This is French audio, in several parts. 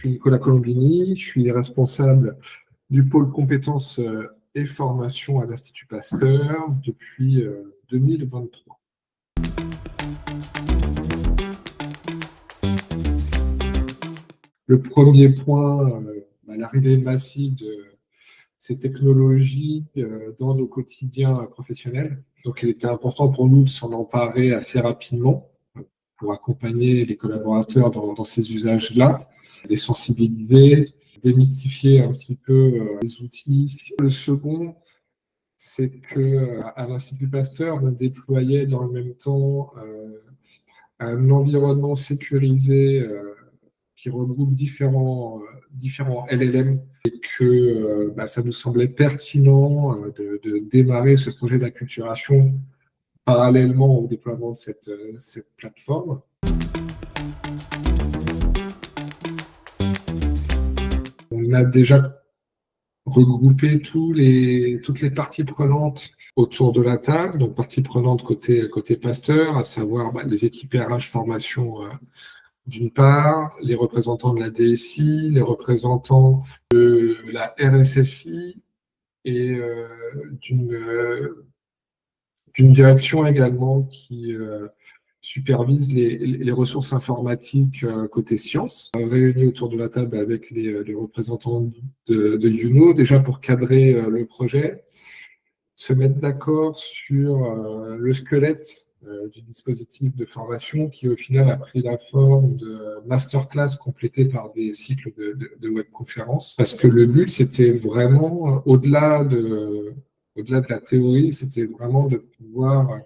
suis Nicolas Colombini, je suis responsable du pôle compétences et formation à l'Institut Pasteur depuis 2023. Le premier point, l'arrivée massive de ces technologies dans nos quotidiens professionnels. Donc, il était important pour nous de s'en emparer assez rapidement pour accompagner les collaborateurs dans ces usages-là, les sensibiliser, démystifier un petit peu les outils. Le second, c'est qu'à l'Institut Pasteur, on déployait dans le même temps un environnement sécurisé qui regroupe différents LLM et que ça nous semblait pertinent de démarrer ce projet d'acculturation parallèlement au déploiement de cette plateforme. On a déjà regroupé toutes les parties prenantes autour de la table, donc parties prenantes côté Pasteur, à savoir les équipes RH formation d'une part, les représentants de la DSI, les représentants de la RSSI et d'une direction également qui supervise les ressources informatiques côté sciences, réunis autour de la table avec les représentants de Youno, déjà pour cadrer le projet, se mettre d'accord sur le squelette du dispositif de formation qui, au final, a pris la forme de masterclass complétées par des cycles de webconférences. Parce que le but, c'était vraiment, au-delà de la théorie, c'était vraiment de pouvoir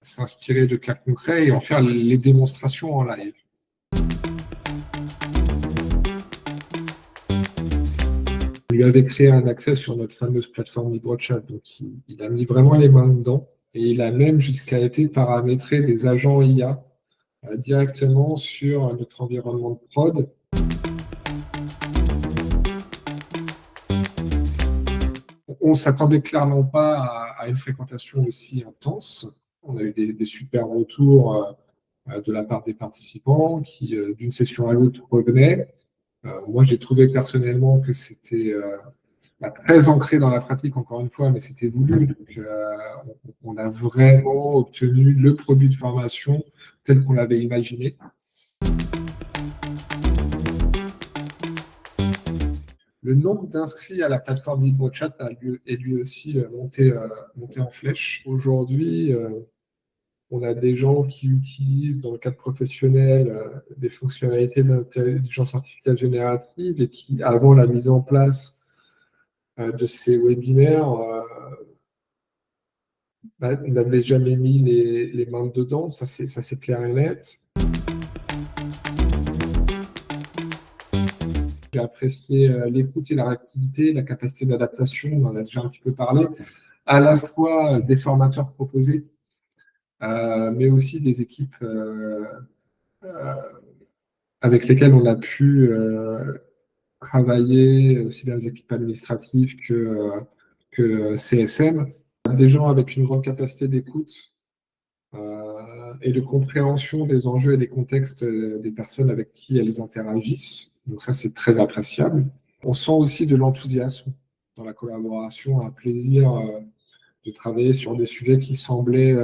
s'inspirer de cas concrets et en faire les démonstrations en live. On lui avait créé un accès sur notre fameuse plateforme LibreChat, donc il a mis vraiment les mains dedans et il a même jusqu'à été paramétré des agents IA directement sur notre environnement de prod. On ne s'attendait clairement pas à une fréquentation aussi intense. On a eu des super retours de la part des participants qui, d'une session à l'autre, revenaient. Moi, j'ai trouvé personnellement que c'était très ancré dans la pratique, encore une fois, mais c'était voulu. Donc, on a vraiment obtenu le produit de formation tel qu'on l'avait imaginé. Le nombre d'inscrits à la plateforme LibreChat est lui aussi monté en flèche. Aujourd'hui, on a des gens qui utilisent, dans le cadre professionnel, des fonctionnalités d'intelligence artificielle générative et qui, avant la mise en place de ces webinaires, n'avaient jamais mis les mains dedans. Ça, c'est clair et net. J'ai apprécié l'écoute et la réactivité, la capacité d'adaptation, on en a déjà un petit peu parlé, à la fois des formateurs proposés, mais aussi des équipes avec lesquelles on a pu travailler, aussi bien les équipes administratives que CSM. Des gens avec une grande capacité d'écoute et de compréhension des enjeux et des contextes des personnes avec qui elles interagissent. Donc ça, c'est très appréciable. On sent aussi de l'enthousiasme dans la collaboration, un plaisir de travailler sur des sujets qui semblaient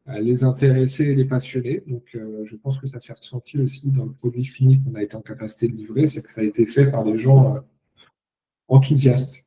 les intéresser et les passionner. Donc je pense que ça s'est ressenti aussi dans le produit fini qu'on a été en capacité de livrer, c'est que ça a été fait par des gens enthousiastes.